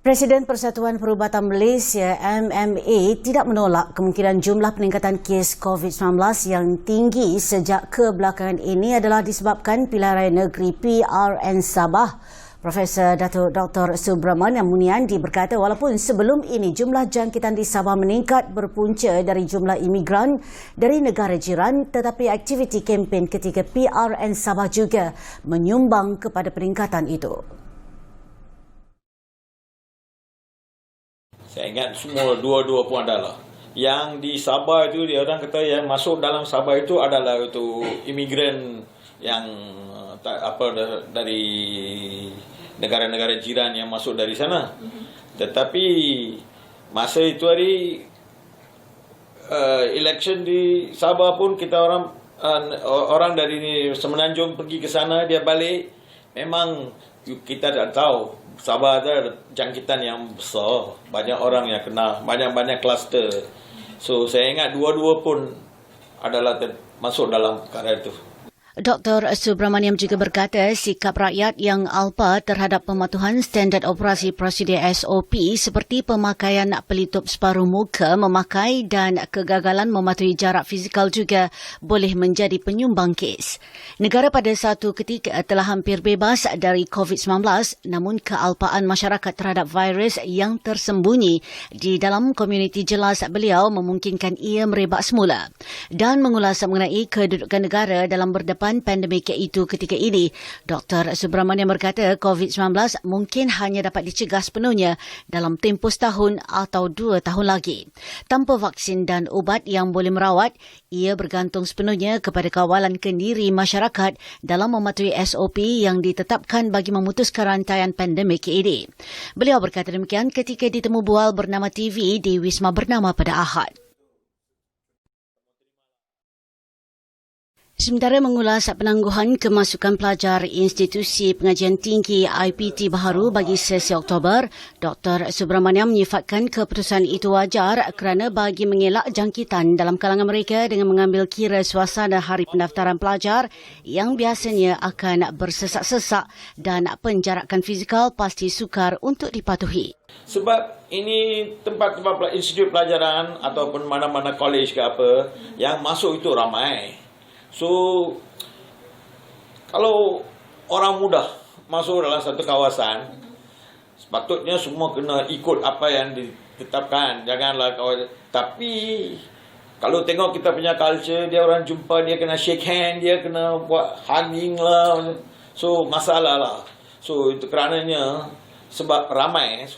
Presiden Persatuan Perubatan Malaysia MMA tidak menolak kemungkinan jumlah peningkatan kes COVID-19 yang tinggi sejak kebelakangan ini adalah disebabkan pilihan raya negeri PRN Sabah. Profesor Datuk Dr. Subramaniam Muniandi berkata walaupun sebelum ini jumlah jangkitan di Sabah meningkat berpunca dari jumlah imigran dari negara jiran, tetapi aktiviti kempen ketika PRN Sabah juga menyumbang kepada peningkatan itu. Saya ingat semua dua-dua pun adalah. Yang di Sabah itu dia orang kata yang masuk dalam Sabah itu adalah itu imigran yang dari negara-negara jiran yang masuk dari sana. Tetapi masa itu hari election di Sabah pun kita orang dari Semenanjung pergi ke sana, dia balik, memang kita tak tahu Sabah ada jangkitan yang besar, banyak orang yang kena, banyak kluster. So saya ingat dua-dua pun adalah masuk dalam perkara itu. Dr. Subramaniam juga berkata sikap rakyat yang alpa terhadap pematuhan standard operasi prosedur SOP seperti pemakaian pelitup separuh muka memakai dan kegagalan mematuhi jarak fizikal juga boleh menjadi penyumbang kes. Negara pada satu ketika telah hampir bebas dari COVID-19 namun kealpaan masyarakat terhadap virus yang tersembunyi di dalam komuniti jelas beliau memungkinkan ia merebak semula. Dan mengulas mengenai kedudukan negara dalam berdepan pandemik itu ketika ini, Dr. Subramaniam berkata COVID-19 mungkin hanya dapat dicegah sepenuhnya dalam tempoh setahun atau 2 tahun lagi. Tanpa vaksin dan ubat yang boleh merawat, ia bergantung sepenuhnya kepada kawalan kendiri masyarakat dalam mematuhi SOP yang ditetapkan bagi memutuskan rantaian pandemik ini. Beliau berkata demikian ketika ditemu bual bernama TV di Wisma Bernama pada Ahad. Sementara mengulas penangguhan kemasukan pelajar institusi pengajian tinggi IPT baharu bagi sesi Oktober, Dr. Subramaniam menyifatkan keputusan itu wajar kerana bagi mengelak jangkitan dalam kalangan mereka dengan mengambil kira suasana hari pendaftaran pelajar yang biasanya akan bersesak-sesak dan penjarakan fizikal pasti sukar untuk dipatuhi. Sebab ini tempat-tempat institut pelajaran ataupun mana-mana kolej ke apa yang masuk itu ramai. So, kalau orang muda masuk dalam satu kawasan, sepatutnya semua kena ikut apa yang ditetapkan. Janganlah kawasan. Tapi, kalau tengok kita punya culture, dia orang jumpa, dia kena shake hand, dia kena buat hugging lah. So, masalah lah. So, itu kerananya sebab ramai.